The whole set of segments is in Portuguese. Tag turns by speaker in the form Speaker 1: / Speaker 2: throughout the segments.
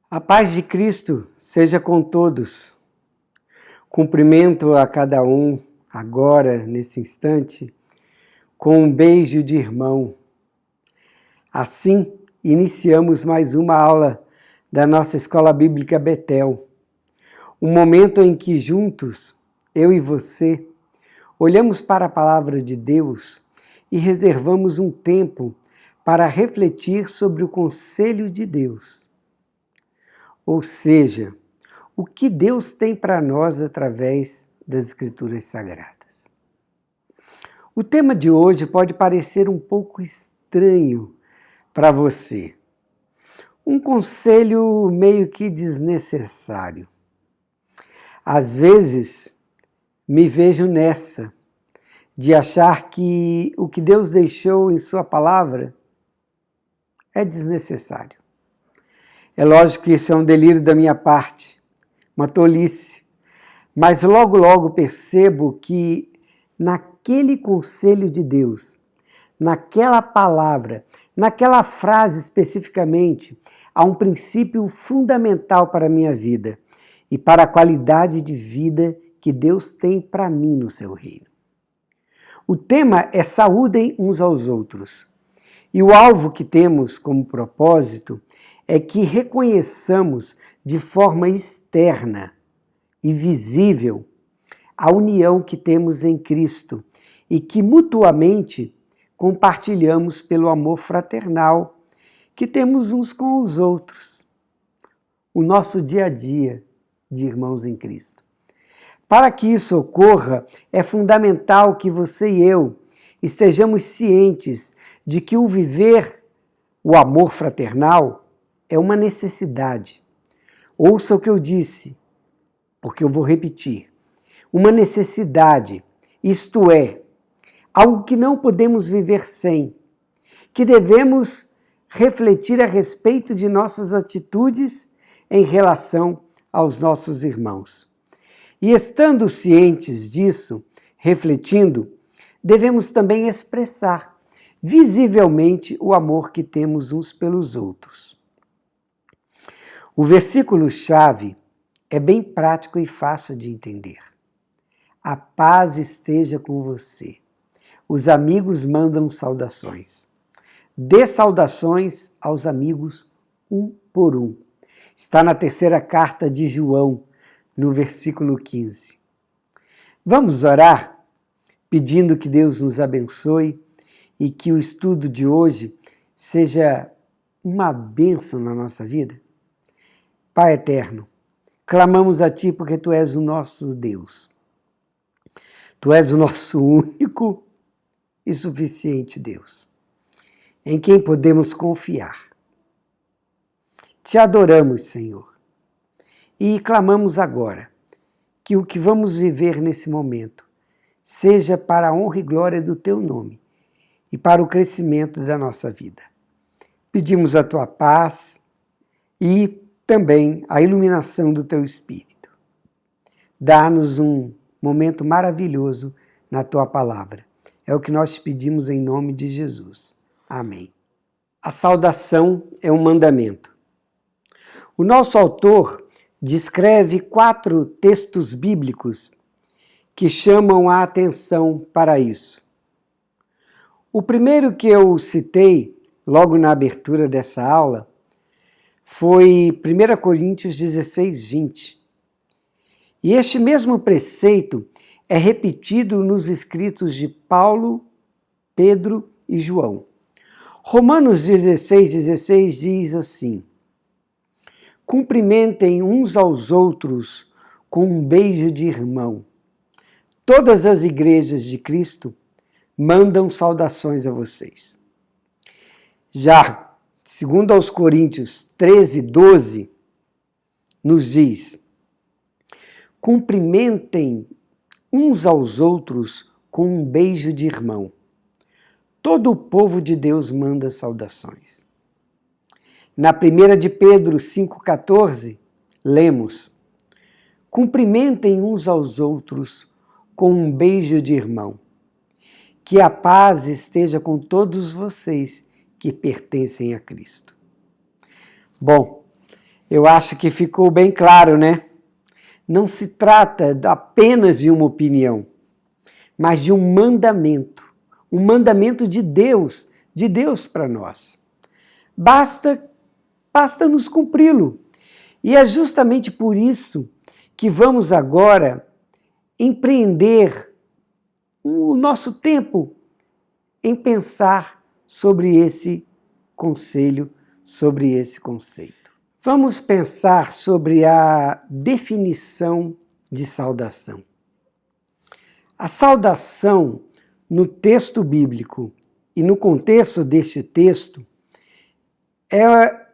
Speaker 1: A paz de Cristo seja com todos. Cumprimento a cada um agora, nesse instante, com um beijo de irmão. Assim, iniciamos mais uma aula da nossa Escola Bíblica Betel. Um momento em que juntos, eu e você, olhamos para a Palavra de Deus e reservamos um tempo para refletir sobre o conselho de Deus. Ou seja, o que Deus tem para nós através das Escrituras Sagradas. O tema de hoje pode parecer um pouco estranho para você. Um conselho meio que desnecessário. Às vezes, me vejo nessa, de achar que o que Deus deixou em sua palavra é desnecessário. É lógico que isso é um delírio da minha parte, uma tolice, mas logo percebo que naquele conselho de Deus, naquela palavra, naquela frase especificamente, há um princípio fundamental para a minha vida e para a qualidade de vida que Deus tem para mim no seu reino. O tema é saúdem uns aos outros. E o alvo que temos como propósito é que reconheçamos de forma externa e visível a união que temos em Cristo e que mutuamente compartilhamos pelo amor fraternal que temos uns com os outros. O nosso dia a dia de irmãos em Cristo. Para que isso ocorra, é fundamental que você e eu estejamos cientes de que o viver o amor fraternal é uma necessidade. Ouça o que eu disse, porque eu vou repetir. Uma necessidade, isto é, algo que não podemos viver sem, que devemos refletir a respeito de nossas atitudes em relação aos nossos irmãos. E estando cientes disso, refletindo, devemos também expressar visivelmente o amor que temos uns pelos outros. O versículo-chave é bem prático e fácil de entender. A paz esteja com você. Os amigos mandam saudações. Dê saudações aos amigos um por um. Está na terceira carta de João, no versículo 15. Vamos orar, pedindo que Deus nos abençoe e que o estudo de hoje seja uma bênção na nossa vida? Pai eterno, clamamos a Ti porque Tu és o nosso Deus. Tu és o nosso único e suficiente Deus, em quem podemos confiar. Te adoramos, Senhor, e clamamos agora que o que vamos viver nesse momento seja para a honra e glória do Teu nome e para o crescimento da nossa vida. Pedimos a Tua paz e também a iluminação do Teu Espírito. Dá-nos um momento maravilhoso na Tua palavra. É o que nós te pedimos em nome de Jesus. Amém. A saudação é um mandamento. O nosso autor descreve 4 textos bíblicos que chamam a atenção para isso. O primeiro que eu citei, logo na abertura dessa aula, foi 1 Coríntios 16, 20. E este mesmo preceito é repetido nos escritos de Paulo, Pedro e João. Romanos 16, 16 diz assim: cumprimentem uns aos outros com um beijo de irmão. Todas as igrejas de Cristo mandam saudações a vocês. Já, segundo aos Coríntios 13, 12, nos diz: cumprimentem uns aos outros com um beijo de irmão. Todo o povo de Deus manda saudações. Na 1 de Pedro 5,14, lemos: cumprimentem uns aos outros com um beijo de irmão. Que a paz esteja com todos vocês que pertencem a Cristo. Bom, Eu acho que ficou bem claro, né? Não se trata apenas de uma opinião, mas de um mandamento de Deus para nós. Basta nos cumpri-lo. E é justamente por isso que vamos agora empreender o nosso tempo em pensar sobre esse conselho, sobre esse conceito. Vamos pensar sobre a definição de saudação. A saudação, no texto bíblico e no contexto deste texto, é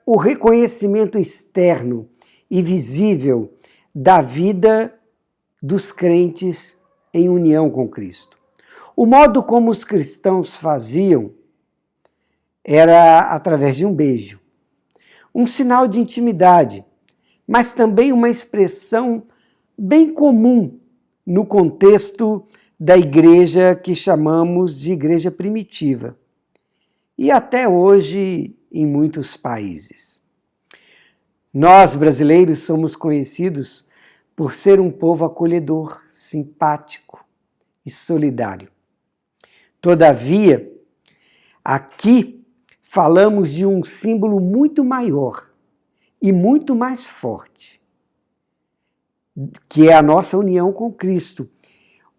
Speaker 1: o reconhecimento externo e visível da vida dos crentes em união com Cristo. O modo como os cristãos faziam era através de um beijo, um sinal de intimidade, mas também uma expressão bem comum no contexto da igreja que chamamos de igreja primitiva, e até hoje em muitos países. Nós, brasileiros, somos conhecidos por ser um povo acolhedor, simpático e solidário. Todavia, aqui falamos de um símbolo muito maior e muito mais forte, que é a nossa união com Cristo,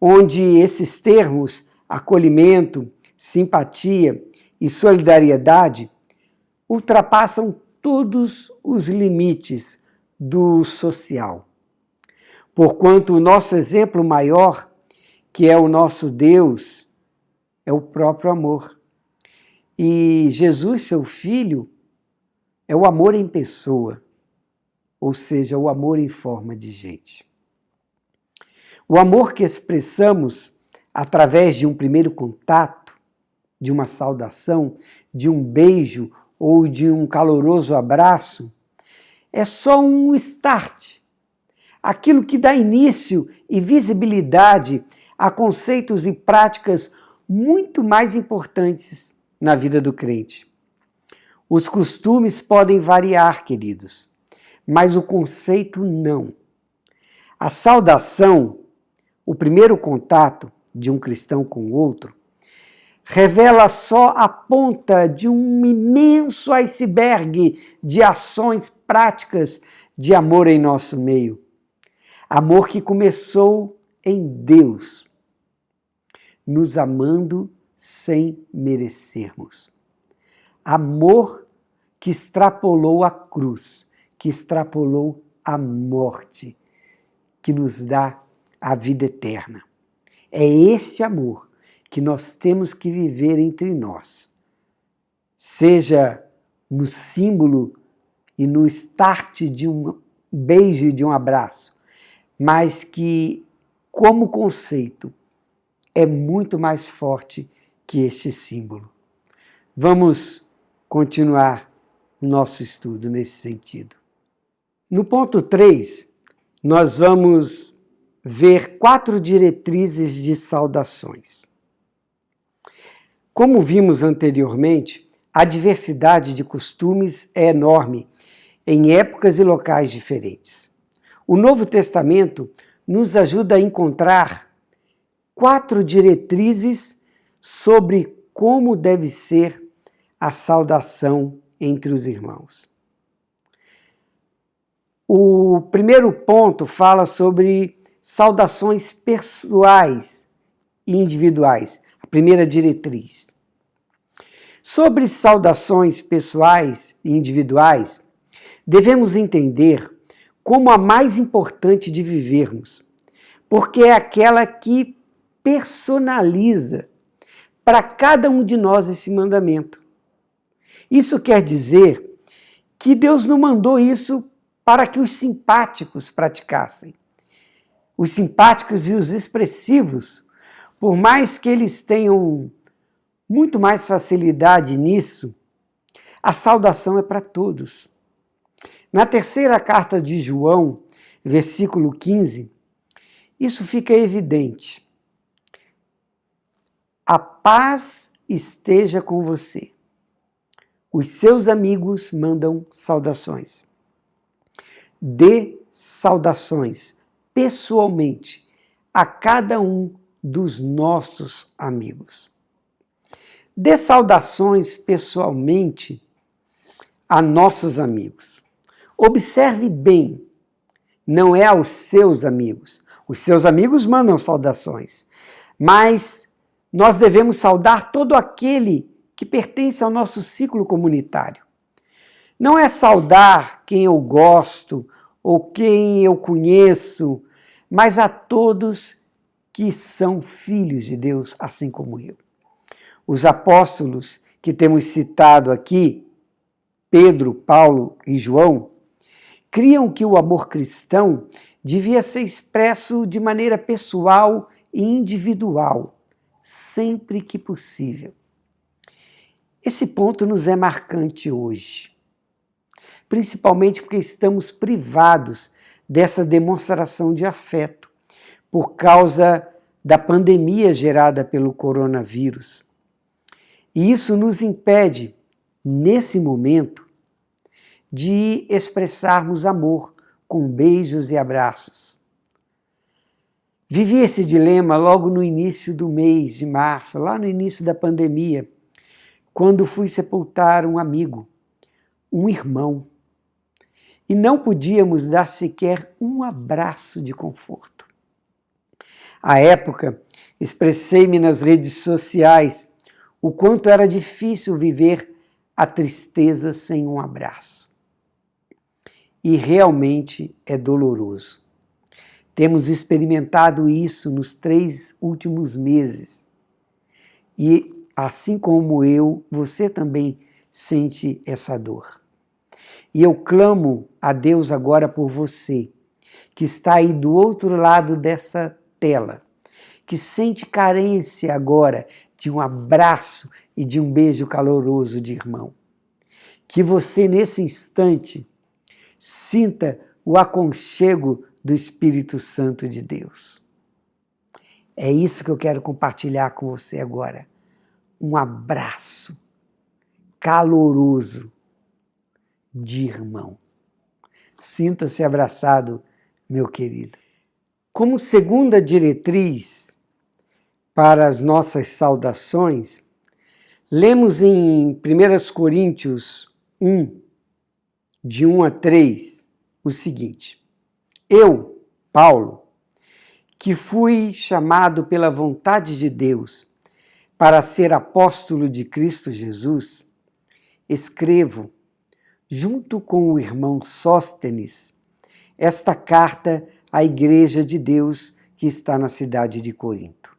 Speaker 1: onde esses termos, acolhimento, simpatia e solidariedade, ultrapassam todos os limites do social. Porquanto o nosso exemplo maior, que é o nosso Deus, é o próprio amor. E Jesus, seu Filho, é o amor em pessoa, ou seja, o amor em forma de gente. O amor que expressamos através de um primeiro contato, de uma saudação, de um beijo ou de um caloroso abraço, é só um start, aquilo que dá início e visibilidade a conceitos e práticas muito mais importantes na vida do crente. Os costumes podem variar, queridos, mas o conceito não. A saudação, o primeiro contato de um cristão com o outro, revela só a ponta de um imenso iceberg de ações práticas de amor em nosso meio. Amor que começou em Deus, nos amando sem merecermos. Amor que extrapolou a cruz, que extrapolou a morte, que nos dá a vida eterna. É este amor que nós temos que viver entre nós, seja no símbolo e no start de um beijo e de um abraço, mas que, como conceito, é muito mais forte que este símbolo. Vamos continuar o nosso estudo nesse sentido. No ponto 3, nós vamos ver 4 diretrizes de saudações. Como vimos anteriormente, a diversidade de costumes é enorme em épocas e locais diferentes. O Novo Testamento nos ajuda a encontrar 4 diretrizes sobre como deve ser a saudação entre os irmãos. O primeiro ponto fala sobre saudações pessoais e individuais, a primeira diretriz. Sobre saudações pessoais e individuais, devemos entender como a mais importante de vivermos, porque é aquela que personaliza para cada um de nós esse mandamento. Isso quer dizer que Deus não mandou isso para que os simpáticos praticassem. Os simpáticos e os expressivos, por mais que eles tenham muito mais facilidade nisso, a saudação é para todos. Na terceira carta de João, versículo 15, isso fica evidente. A paz esteja com você. Os seus amigos mandam saudações. dê saudações pessoalmente a cada um dos nossos amigos. Dê saudações pessoalmente a nossos amigos. Observe bem, não é aos seus amigos. Os seus amigos mandam saudações, mas nós devemos saudar todo aquele que pertence ao nosso ciclo comunitário. Não é saudar quem eu gosto ou quem eu conheço, mas a todos que são filhos de Deus, assim como eu. Os apóstolos que temos citado aqui, Pedro, Paulo e João, criam que o amor cristão devia ser expresso de maneira pessoal e individual, sempre que possível. Esse ponto nos é marcante hoje, principalmente porque estamos privados dessa demonstração de afeto por causa da pandemia gerada pelo coronavírus. E isso nos impede, nesse momento, de expressarmos amor com beijos e abraços. Vivi esse dilema logo no início do mês de março, lá no início da pandemia, quando fui sepultar um amigo, um irmão, e não podíamos dar sequer um abraço de conforto. À época, expressei-me nas redes sociais o quanto era difícil viver a tristeza sem um abraço. E realmente é doloroso. Temos experimentado isso nos 3 últimos meses. E, assim como eu, você também sente essa dor. E eu clamo a Deus agora por você, que está aí do outro lado dessa tela, que sente carência agora de um abraço e de um beijo caloroso de irmão. Que você, nesse instante, sinta o aconchego do Espírito Santo de Deus. É isso que eu quero compartilhar com você agora. Um abraço caloroso de irmão. Sinta-se abraçado, meu querido. Como segunda diretriz para as nossas saudações, lemos em 1 Coríntios 1, de 1 a 3, o seguinte: Eu, Paulo, que fui chamado pela vontade de Deus para ser apóstolo de Cristo Jesus, escrevo, junto com o irmão Sóstenes, esta carta à Igreja de Deus que está na cidade de Corinto.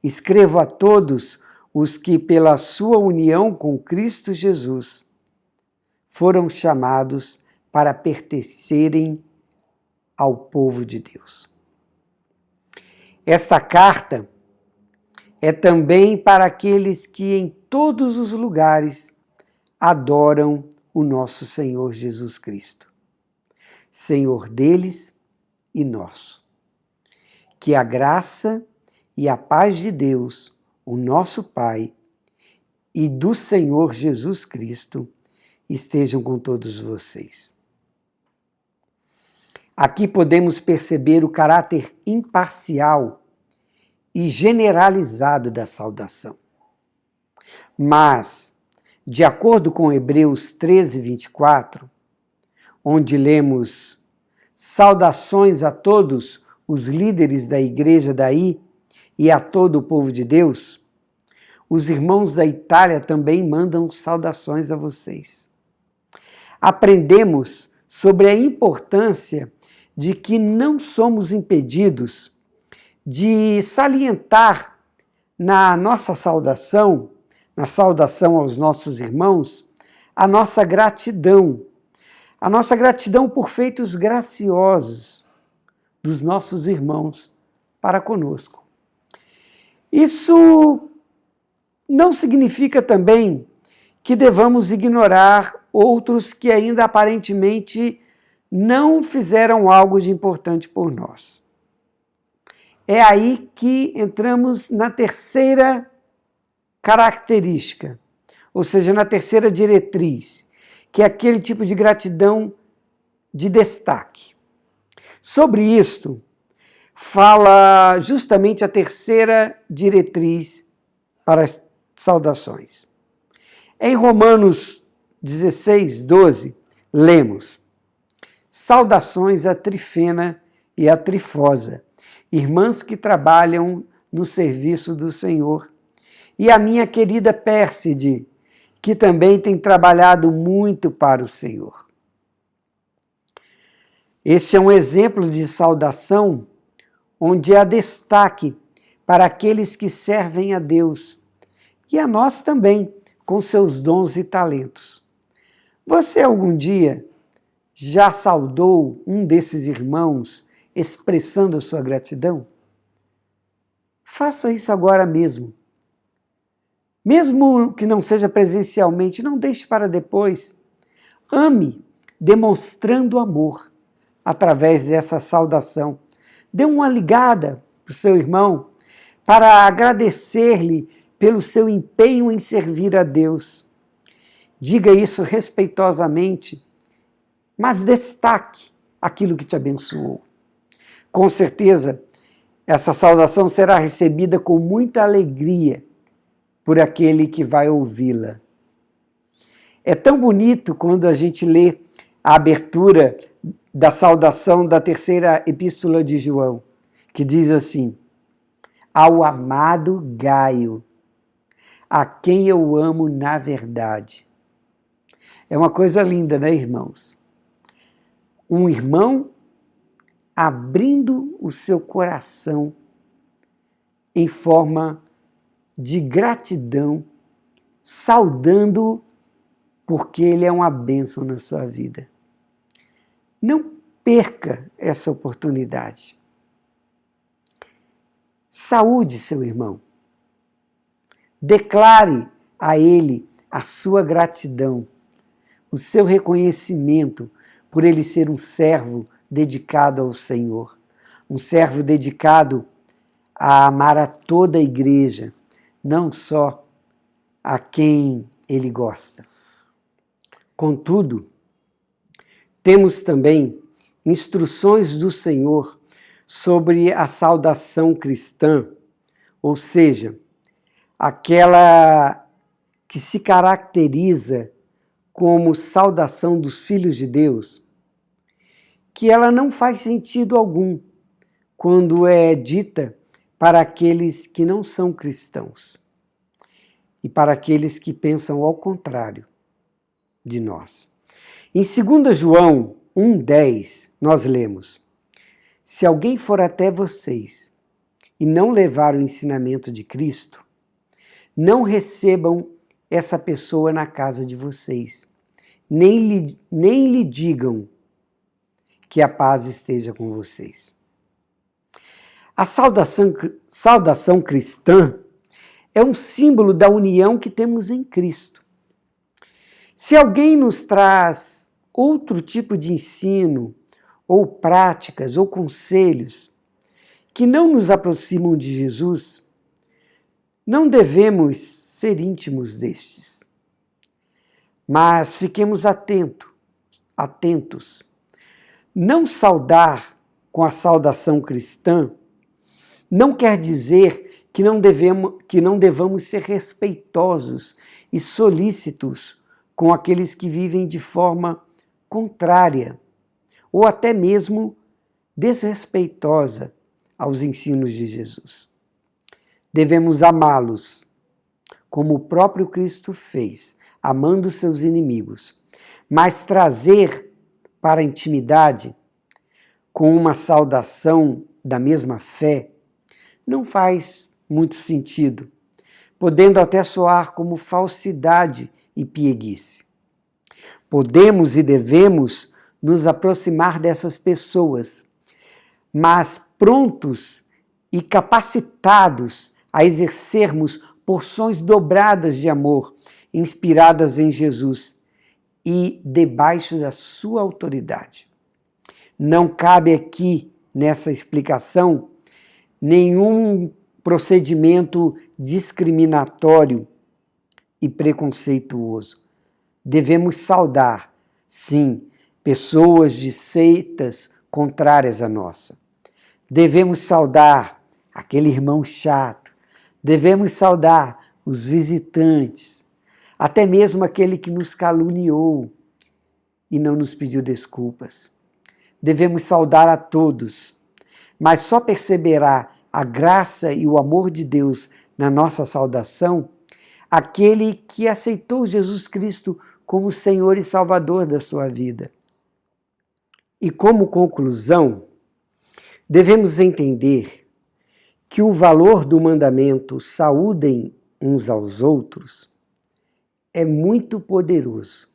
Speaker 1: Escrevo a todos os que, pela sua união com Cristo Jesus, foram chamados para pertencerem ao povo de Deus. Esta carta é também para aqueles que em todos os lugares adoram o nosso Senhor Jesus Cristo, Senhor deles e nosso. Que a graça e a paz de Deus, o nosso Pai, e do Senhor Jesus Cristo estejam com todos vocês. Aqui podemos perceber o caráter imparcial e generalizado da saudação. Mas, de acordo com Hebreus 13, 24, onde lemos saudações a todos os líderes da igreja daí e a todo o povo de Deus, os irmãos da Itália também mandam saudações a vocês. Aprendemos sobre a importância de que não somos impedidos de salientar na nossa saudação, na saudação aos nossos irmãos, a nossa gratidão por feitos graciosos dos nossos irmãos para conosco. Isso não significa também que devamos ignorar outros que ainda aparentemente não fizeram algo de importante por nós. É aí que entramos na terceira característica, ou seja, na terceira diretriz, que é aquele tipo de gratidão de destaque. Sobre isto, fala justamente a terceira diretriz para as saudações. Em Romanos 16, 12, lemos: saudações a Trifena e a Trifosa, irmãs que trabalham no serviço do Senhor, e a minha querida Pérside, que também tem trabalhado muito para o Senhor. Este é um exemplo de saudação onde há destaque para aqueles que servem a Deus e a nós também, com seus dons e talentos. Você algum dia já saudou um desses irmãos expressando a sua gratidão? Faça isso agora mesmo. Mesmo que não seja presencialmente, não deixe para depois. Ame, demonstrando amor através dessa saudação. Dê uma ligada para o seu irmão para agradecer-lhe pelo seu empenho em servir a Deus. Diga isso respeitosamente, mas destaque aquilo que te abençoou. Com certeza, essa saudação será recebida com muita alegria por aquele que vai ouvi-la. É tão bonito quando a gente lê a abertura da saudação da terceira epístola de João, que diz assim: ao amado Gaio, a quem eu amo na verdade. É uma coisa linda, né, irmãos? Um irmão abrindo o seu coração em forma de gratidão, saudando-o porque ele é uma bênção na sua vida. Não perca essa oportunidade. Saúde seu irmão. Declare a ele a sua gratidão, o seu reconhecimento por ele ser um servo dedicado ao Senhor, um servo dedicado a amar a toda a igreja, não só a quem ele gosta. Contudo, temos também instruções do Senhor sobre a saudação cristã, ou seja, aquela que se caracteriza como saudação dos filhos de Deus, que ela não faz sentido algum quando é dita para aqueles que não são cristãos e para aqueles que pensam ao contrário de nós. Em 2 João 1,10, nós lemos: se alguém for até vocês e não levar o ensinamento de Cristo, não recebam essa pessoa na casa de vocês, nem lhe digam que a paz esteja com vocês. A saudação cristã é um símbolo da união que temos em Cristo. Se alguém nos traz outro tipo de ensino, ou práticas, ou conselhos que não nos aproximam de Jesus, não devemos ser íntimos destes. Mas fiquemos atentos. Não saudar com a saudação cristã não quer dizer que não devamos ser respeitosos e solícitos com aqueles que vivem de forma contrária ou até mesmo desrespeitosa aos ensinos de Jesus. Devemos amá-los, como o próprio Cristo fez, amando seus inimigos, mas trazer para a intimidade, com uma saudação da mesma fé, não faz muito sentido, podendo até soar como falsidade e pieguice. Podemos e devemos nos aproximar dessas pessoas, mas prontos e capacitados a exercermos porções dobradas de amor, inspiradas em Jesus e debaixo da sua autoridade. Não cabe aqui, nessa explicação, nenhum procedimento discriminatório e preconceituoso. Devemos saudar, sim, pessoas de seitas contrárias à nossa. Devemos saudar aquele irmão chato, devemos saudar os visitantes, até mesmo aquele que nos caluniou e não nos pediu desculpas. Devemos saudar a todos, mas só perceberá a graça e o amor de Deus na nossa saudação aquele que aceitou Jesus Cristo como Senhor e Salvador da sua vida. E como conclusão, devemos entender que o valor do mandamento saúdem uns aos outros é muito poderoso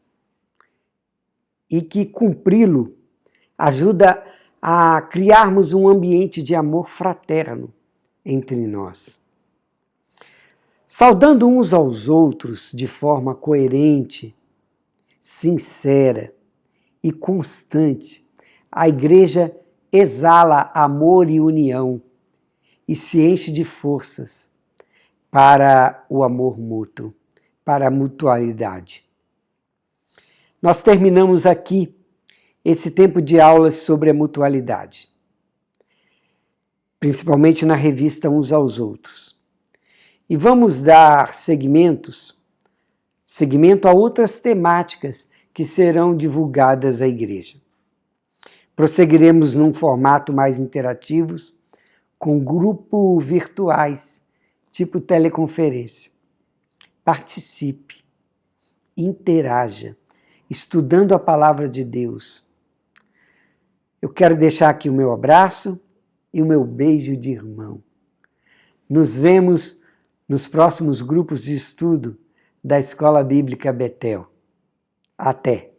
Speaker 1: e que cumpri-lo ajuda a criarmos um ambiente de amor fraterno entre nós. Saudando uns aos outros de forma coerente, sincera e constante, a Igreja exala amor e união e se enche de forças para o amor mútuo, para a mutualidade. Nós terminamos aqui esse tempo de aulas sobre a mutualidade, principalmente na revista Uns aos Outros. E vamos dar seguimento a outras temáticas que serão divulgadas à Igreja. Prosseguiremos num formato mais interativo, com grupos virtuais, tipo teleconferência. Participe, interaja, estudando a palavra de Deus. Eu quero deixar aqui o meu abraço e o meu beijo de irmão. Nos vemos nos próximos grupos de estudo da Escola Bíblica Betel. Até!